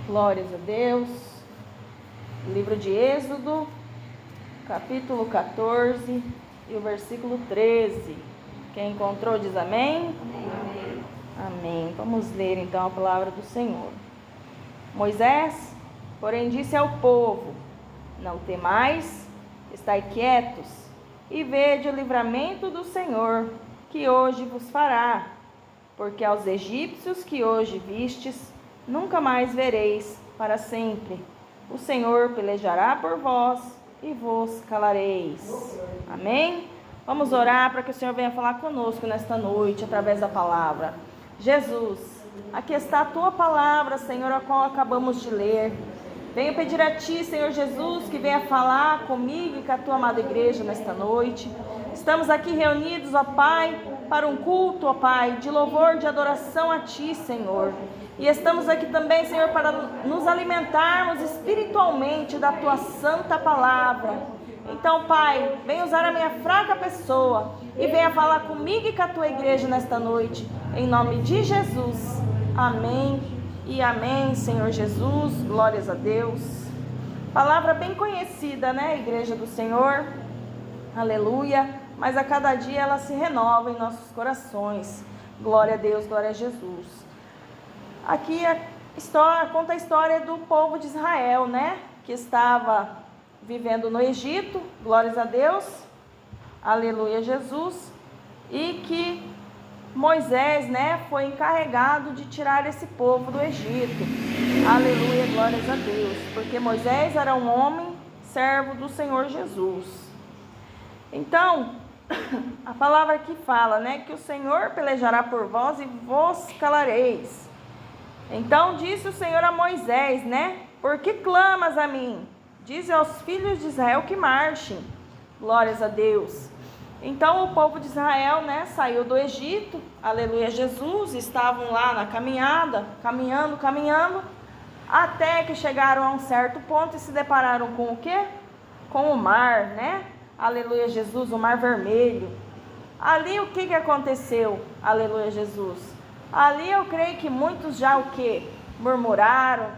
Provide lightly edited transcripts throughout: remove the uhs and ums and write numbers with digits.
Glórias a Deus. Livro de Êxodo, capítulo 14 e o versículo 13. Quem encontrou diz amém? Amém. Amém. Vamos ler então a palavra do Senhor. Moisés, porém, disse ao povo: não temais, estai quietos e vede o livramento do Senhor, que hoje vos fará, porque aos egípcios que hoje vistes, nunca mais vereis para sempre. O Senhor pelejará por vós e vos calareis. Amém? Vamos orar para que o Senhor venha falar conosco nesta noite, através da palavra. Jesus, aqui está a tua palavra, Senhor, a qual acabamos de ler. Venho pedir a ti, Senhor Jesus, que venha falar comigo e com a tua amada igreja nesta noite. Estamos aqui reunidos, ó Pai, para um culto, ó Pai, de louvor, de adoração a ti, Senhor. E estamos aqui também, Senhor, para nos alimentarmos espiritualmente da tua santa palavra. Então, Pai, venha usar a minha fraca pessoa e venha falar comigo e com a tua igreja nesta noite. Em nome de Jesus. Amém e amém, Senhor Jesus. Glórias a Deus. Palavra bem conhecida, né, Igreja do Senhor? Aleluia. Mas a cada dia ela se renova em nossos corações. Glória a Deus, glória a Jesus. Aqui conta a história do povo de Israel, né? Que estava vivendo no Egito, glórias a Deus, aleluia Jesus, e que Moisés, né, foi encarregado de tirar esse povo do Egito, aleluia, glórias a Deus, porque Moisés era um homem servo do Senhor Jesus. Então, a palavra aqui fala, né, que o Senhor pelejará por vós e vos calareis. Então disse o Senhor a Moisés, né? Por que clamas a mim? Dize aos filhos de Israel que marchem. Glórias a Deus. Então o povo de Israel, né, saiu do Egito, aleluia Jesus, estavam lá na caminhada, caminhando, até que chegaram a um certo ponto e se depararam com o quê? Com o mar, né? Aleluia Jesus, o mar vermelho. Ali o que aconteceu? Aleluia Jesus. Ali eu creio que muitos já o quê? Murmuraram,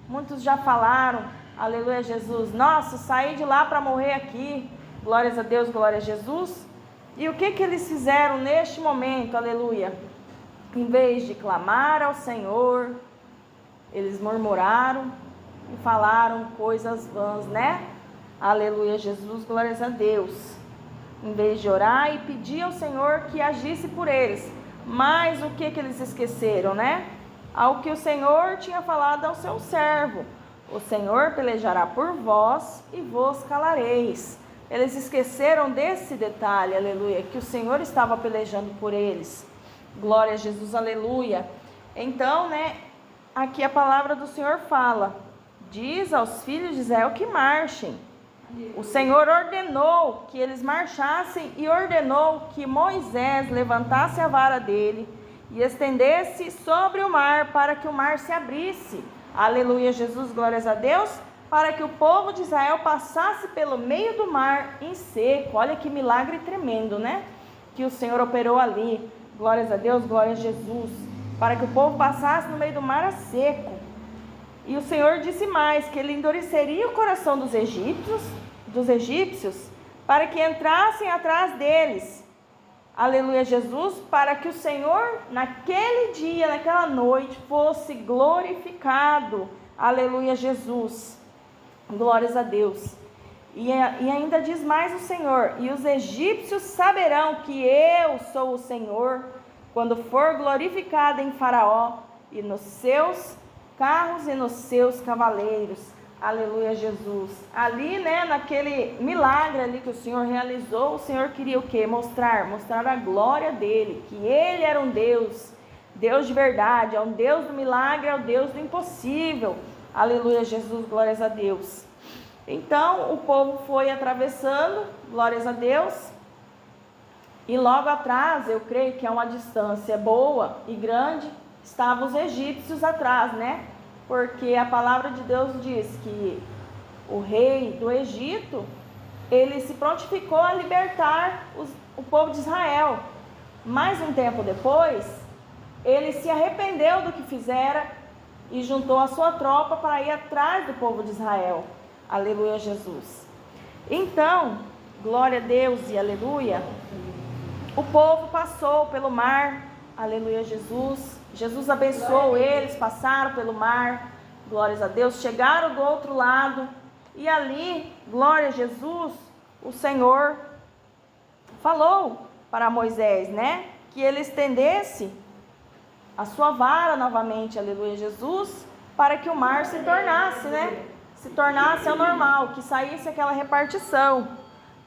muitos já falaram, aleluia Jesus, nossa, saí de lá para morrer aqui, glórias a Deus, glória a Jesus. E o que eles fizeram neste momento, aleluia? Em vez de clamar ao Senhor, eles murmuraram e falaram coisas vãs, né? Aleluia Jesus, glórias a Deus. Em vez de orar e pedir ao Senhor que agisse por eles. Mas o que eles esqueceram, né? Ao que o Senhor tinha falado ao seu servo: o Senhor pelejará por vós e vos calareis. Eles esqueceram desse detalhe, aleluia, que o Senhor estava pelejando por eles. Glória a Jesus, aleluia. Então, né, aqui a palavra do Senhor fala: diz aos filhos de Israel que marchem. O Senhor ordenou que eles marchassem e ordenou que Moisés levantasse a vara dele e estendesse sobre o mar para que o mar se abrisse. Aleluia, Jesus, glórias a Deus, para que o povo de Israel passasse pelo meio do mar em seco. Olha que milagre tremendo, né? Que o Senhor operou ali. Glórias a Deus, glórias a Jesus. Para que o povo passasse no meio do mar a seco. E o Senhor disse mais, que ele endureceria o coração dos egípcios, para que entrassem atrás deles. Aleluia Jesus, para que o Senhor naquele dia, naquela noite, fosse glorificado. Aleluia Jesus, glórias a Deus. E ainda diz mais o Senhor: e os egípcios saberão que eu sou o Senhor, quando for glorificado em Faraó e nos seus carros e nos seus cavaleiros. Aleluia Jesus. Ali, né, naquele milagre ali que o Senhor realizou, o Senhor queria o quê? Mostrar a glória dele, que ele era um Deus de verdade, é um Deus do milagre, é o Deus do impossível. Aleluia Jesus, glórias a Deus. Então o povo foi atravessando, glórias a Deus, e logo atrás, eu creio que é uma distância boa e grande, estavam os egípcios atrás, né? Porque a palavra de Deus diz que o rei do Egito, ele se prontificou a libertar o povo de Israel. Mais um tempo depois, ele se arrependeu do que fizera e juntou a sua tropa para ir atrás do povo de Israel. Aleluia, Jesus. Então, glória a Deus e aleluia, o povo passou pelo mar. Aleluia, Jesus. Jesus abençoou eles, passaram pelo mar. Glórias a Deus. Chegaram do outro lado. E ali, glória a Jesus, o Senhor falou para Moisés, né? Que ele estendesse a sua vara novamente, aleluia, Jesus, para que o mar se tornasse, né? Se tornasse ao normal, que saísse aquela repartição.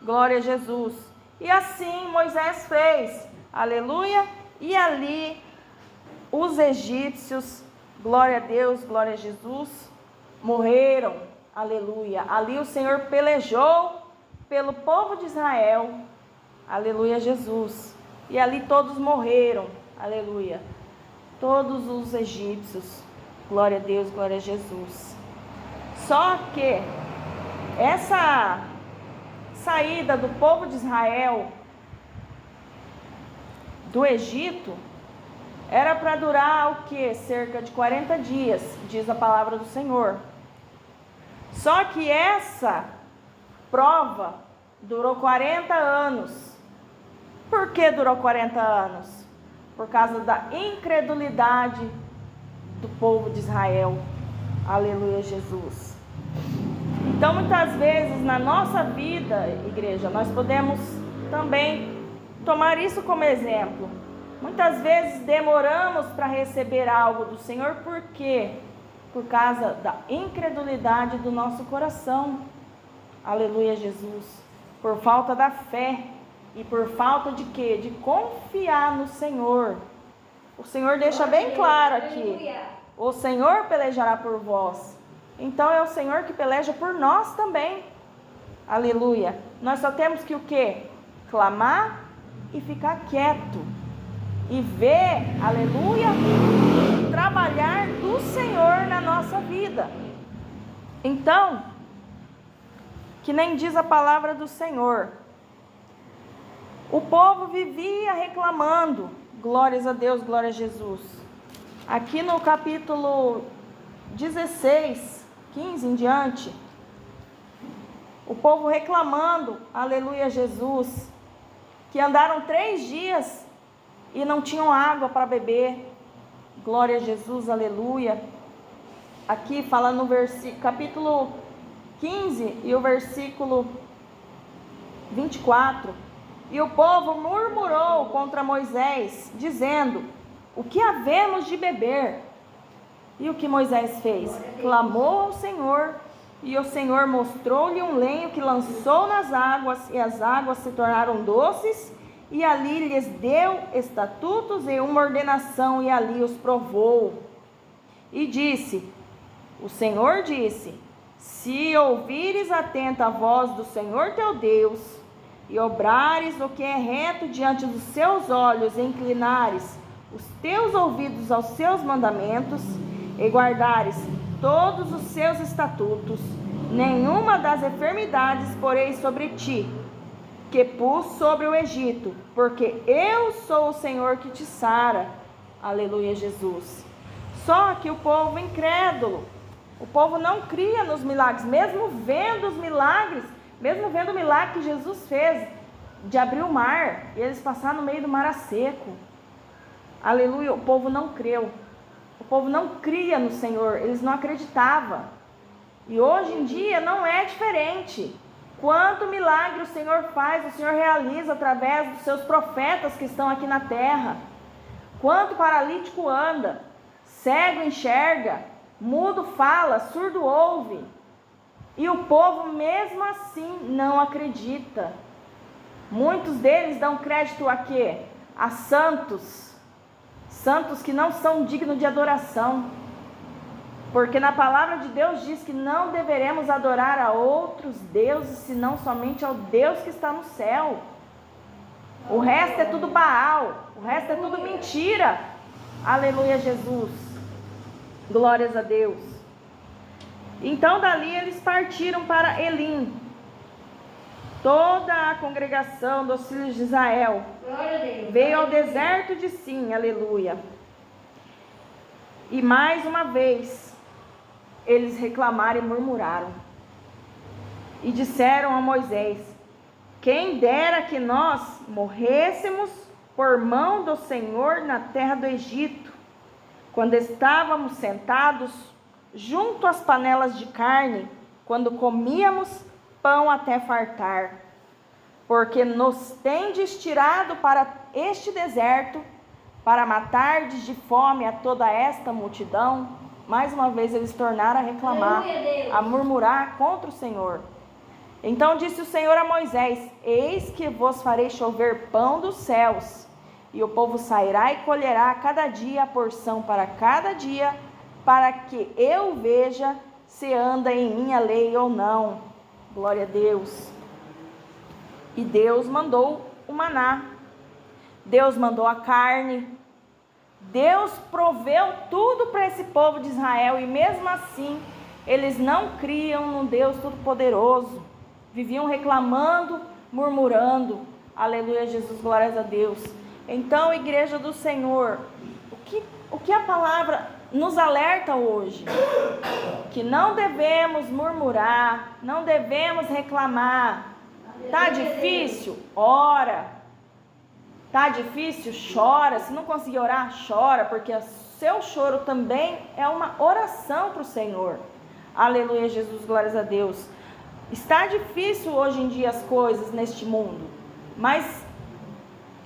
Glória a Jesus. E assim Moisés fez, aleluia. E ali os egípcios, glória a Deus, glória a Jesus, morreram, aleluia. Ali o Senhor pelejou pelo povo de Israel, aleluia, Jesus. E ali todos morreram, aleluia. Todos os egípcios, glória a Deus, glória a Jesus. Só que essa saída do povo de Israel do Egito era para durar o que? Cerca de 40 dias, diz a palavra do Senhor. Só que essa prova durou 40 anos. Por que durou 40 anos? Por causa da incredulidade do povo de Israel. Aleluia, Jesus. Então, muitas vezes na nossa vida, igreja, nós podemos também tomar isso como exemplo. Muitas vezes demoramos para receber algo do Senhor, por quê? Por causa da incredulidade do nosso coração. Aleluia, Jesus. Por falta da fé. E por falta de quê? De confiar no Senhor. O Senhor deixa bem claro aqui. O Senhor pelejará por vós. Então é o Senhor que peleja por nós também. Aleluia. Nós só temos que o quê? Clamar e ficar quieto. E ver, aleluia, trabalhar do Senhor na nossa vida. Então, que nem diz a palavra do Senhor, o povo vivia reclamando, glórias a Deus, glória a Jesus. Aqui no capítulo 16, 15 em diante, o povo reclamando, aleluia, Jesus, que andaram 3 dias e não tinham água para beber, glória a Jesus, aleluia. Aqui fala no capítulo 15 e o versículo 24. E o povo murmurou contra Moisés, dizendo: o que havemos de beber? E o que Moisés fez? Clamou ao Senhor, e o Senhor mostrou-lhe um lenho que lançou nas águas, e as águas se tornaram doces, e ali lhes deu estatutos e uma ordenação, e ali os provou. E disse, o Senhor disse: se ouvires atenta a voz do Senhor teu Deus, e obrares o que é reto diante dos seus olhos, e inclinares os teus ouvidos aos seus mandamentos, e guardares todos os seus estatutos, nenhuma das enfermidades porei sobre ti, que pus sobre o Egito, porque eu sou o Senhor que te sara. Aleluia, Jesus. Só que o povo incrédulo, o povo não cria nos milagres, mesmo vendo os milagres, mesmo vendo o milagre que Jesus fez, de abrir o mar, e eles passaram no meio do mar a seco. Aleluia, o povo não creu. O povo não cria no Senhor, eles não acreditavam. E hoje em dia não é diferente. Quanto milagre o Senhor faz, o Senhor realiza através dos seus profetas que estão aqui na terra. Quanto paralítico anda, cego enxerga, mudo fala, surdo ouve. E o povo mesmo assim não acredita. Muitos deles dão crédito a quê? A santos. Santos que não são dignos de adoração. Porque na palavra de Deus diz que não deveremos adorar a outros deuses, senão somente ao Deus que está no céu. O resto é tudo Baal, o resto é tudo mentira. Aleluia, Jesus. Glórias a Deus. Então dali eles partiram para Elim. Toda a congregação dos filhos de Israel veio ao deserto de Sim, aleluia. E mais uma vez, eles reclamaram e murmuraram. E disseram a Moisés: quem dera que nós morrêssemos por mão do Senhor na terra do Egito, quando estávamos sentados junto às panelas de carne, quando comíamos pão até fartar. Porque nos tendes tirado para este deserto, para matardes de fome a toda esta multidão. Mais uma vez eles tornaram a reclamar, a murmurar contra o Senhor. Então disse o Senhor a Moisés: eis que vos farei chover pão dos céus, e o povo sairá e colherá cada dia a porção para cada dia, para que eu veja se anda em minha lei ou não. Glória a Deus. E Deus mandou o maná, Deus mandou a carne, Deus proveu tudo para esse povo de Israel, e mesmo assim eles não criam no Deus Todo-Poderoso, viviam reclamando, murmurando. Aleluia, Jesus, glórias a Deus. Então, igreja do Senhor, o que a palavra nos alerta hoje? Que não devemos murmurar, não devemos reclamar. Tá difícil? Ora. Tá difícil? Chora. Se não conseguir orar, chora, porque o seu choro também é uma oração para o Senhor. Aleluia, Jesus, glórias a Deus. Está difícil hoje em dia as coisas neste mundo, mas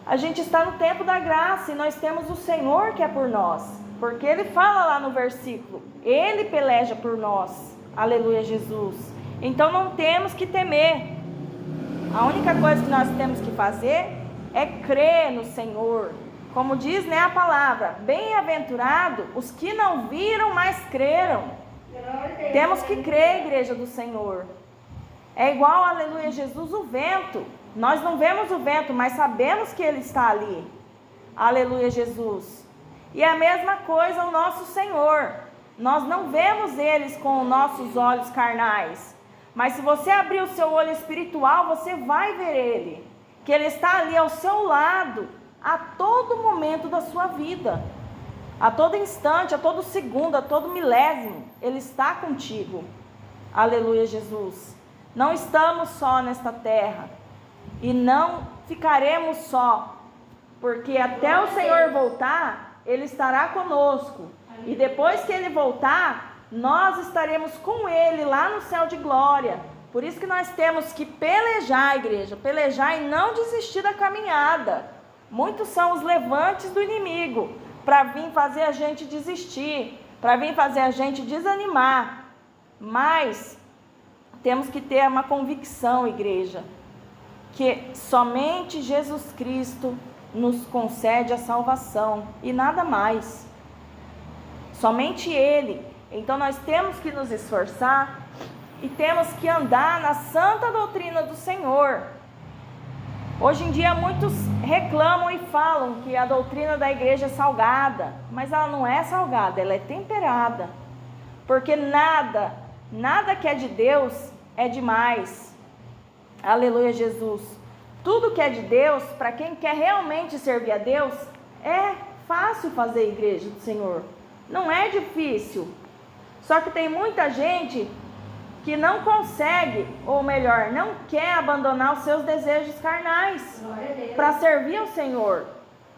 a gente está no tempo da graça e nós temos o Senhor que é por nós, porque Ele fala lá no versículo, Ele peleja por nós. Aleluia, Jesus. Então não temos que temer. A única coisa que nós temos que fazer é crer no Senhor. Como diz, né, a palavra, bem-aventurado os que não viram, mas creram. Temos que crer, igreja do Senhor. É igual, aleluia, Jesus, o vento. Nós não vemos o vento, mas sabemos que Ele está ali. Aleluia, Jesus. E a mesma coisa o nosso Senhor. Nós não vemos eles com os nossos olhos carnais, mas se você abrir o seu olho espiritual, você vai ver Ele, que Ele está ali ao seu lado, a todo momento da sua vida, a todo instante, a todo segundo, a todo milésimo, Ele está contigo. Aleluia, Jesus. Não estamos só nesta terra, e não ficaremos só, porque até o Senhor voltar, Ele estará conosco, e depois que Ele voltar, nós estaremos com Ele lá no céu de glória. Por isso que nós temos que pelejar, igreja, pelejar e não desistir da caminhada. Muitos são os levantes do inimigo para vir fazer a gente desistir, para vir fazer a gente desanimar. Mas temos que ter uma convicção, igreja, que somente Jesus Cristo nos concede a salvação e nada mais. Somente Ele. Então nós temos que nos esforçar e temos que andar na santa doutrina do Senhor. Hoje em dia muitos reclamam e falam que a doutrina da igreja é salgada, mas ela não é salgada, ela é temperada. Porque nada que é de Deus é demais. Aleluia, Jesus. Tudo que é de Deus, para quem quer realmente servir a Deus, é fácil fazer, igreja do Senhor. Não é difícil. Só que tem muita gente que não consegue, ou melhor, não quer abandonar os seus desejos carnais para servir ao Senhor.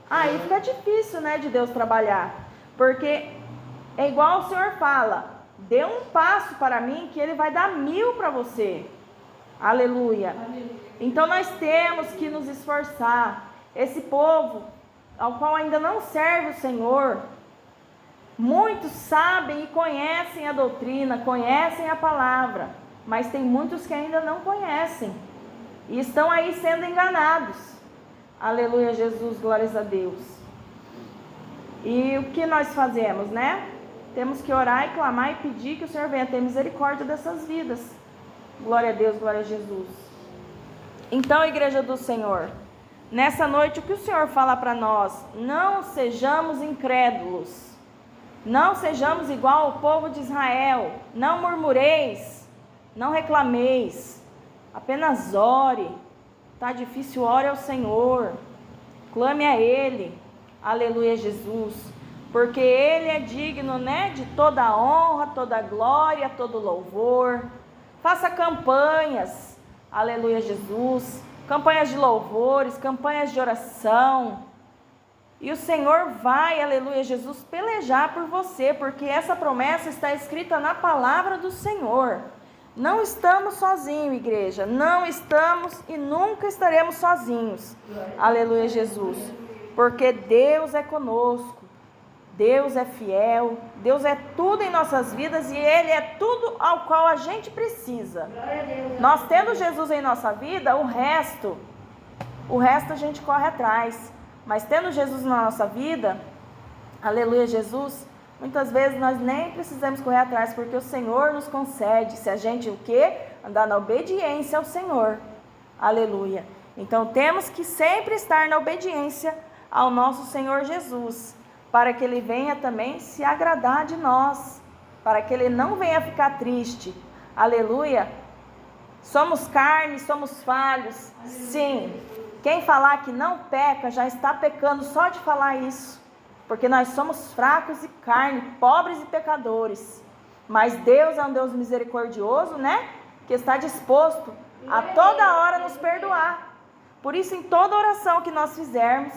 Aí fica difícil, né, de Deus trabalhar. Porque é igual o Senhor fala, dê um passo para mim que Ele vai dar 1000 para você. Aleluia. Então nós temos que nos esforçar. Esse povo, ao qual ainda não serve o Senhor, muitos sabem e conhecem a doutrina, conhecem a palavra, mas tem muitos que ainda não conhecem e estão aí sendo enganados. Aleluia, Jesus, glórias a Deus. E o que nós fazemos, né? Temos que orar e clamar e pedir que o Senhor venha ter misericórdia dessas vidas. Glória a Deus, glória a Jesus. Então, igreja do Senhor, nessa noite o que o Senhor fala para nós? Não sejamos incrédulos. Não sejamos igual ao povo de Israel. Não murmureis, não reclameis. Apenas ore. Está difícil, ore ao Senhor. Clame a Ele. Aleluia, Jesus. porque Ele é digno, né, de toda a honra, toda a glória, todo louvor. Faça campanhas, aleluia Jesus, campanhas de louvores, campanhas de oração. E o Senhor vai, aleluia Jesus, pelejar por você, porque essa promessa está escrita na palavra do Senhor. Não estamos sozinhos, igreja, não estamos e nunca estaremos sozinhos, aleluia Jesus, porque Deus é conosco, Deus é fiel, Deus é tudo em nossas vidas e Ele é tudo ao qual a gente precisa. Nós tendo Jesus em nossa vida, o resto a gente corre atrás. Mas tendo Jesus na nossa vida, aleluia Jesus, muitas vezes nós nem precisamos correr atrás, porque o Senhor nos concede, se a gente o quê? Andar na obediência ao Senhor, aleluia. Então temos que sempre estar na obediência ao nosso Senhor Jesus, para que Ele venha também se agradar de nós, para que Ele não venha ficar triste, aleluia. Somos carne, somos falhos, sim. Quem falar que não peca, já está pecando só de falar isso. Porque nós somos fracos e carne, pobres e pecadores. Mas Deus é um Deus misericordioso, né? Que está disposto a toda hora nos perdoar. Por isso, em toda oração que nós fizermos,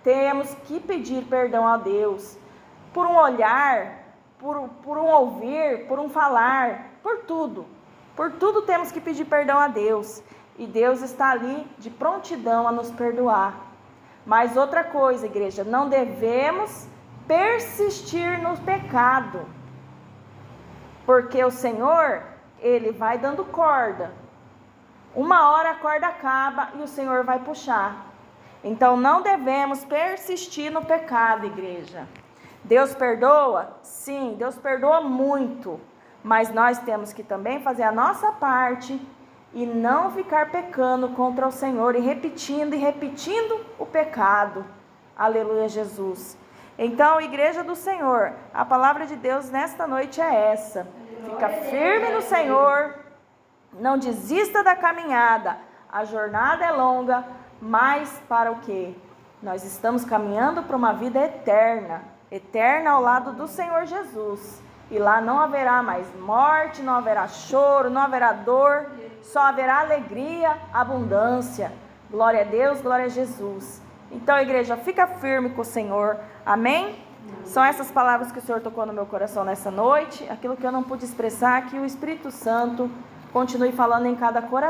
temos que pedir perdão a Deus. Por um olhar, por um ouvir, por um falar, por tudo. Por tudo temos que pedir perdão a Deus. E Deus está ali de prontidão a nos perdoar. Mas outra coisa, igreja, não devemos persistir no pecado. Porque o Senhor, Ele vai dando corda. Uma hora a corda acaba e o Senhor vai puxar. Então não devemos persistir no pecado, igreja. Deus perdoa? Sim, Deus perdoa muito. Mas nós temos que também fazer a nossa parte e não ficar pecando contra o Senhor e repetindo o pecado. Aleluia, Jesus. Então, igreja do Senhor, a palavra de Deus nesta noite é essa. Fica firme no Senhor, não desista da caminhada. A jornada é longa, mas para o quê? Nós estamos caminhando para uma vida eterna, eterna ao lado do Senhor Jesus. E lá não haverá mais morte, não haverá choro, não haverá dor, só haverá alegria, abundância. Glória a Deus, glória a Jesus. Então, igreja, fica firme com o Senhor. Amém? São essas palavras que o Senhor tocou no meu coração nessa noite. Aquilo que eu não pude expressar, que o Espírito Santo continue falando em cada coração.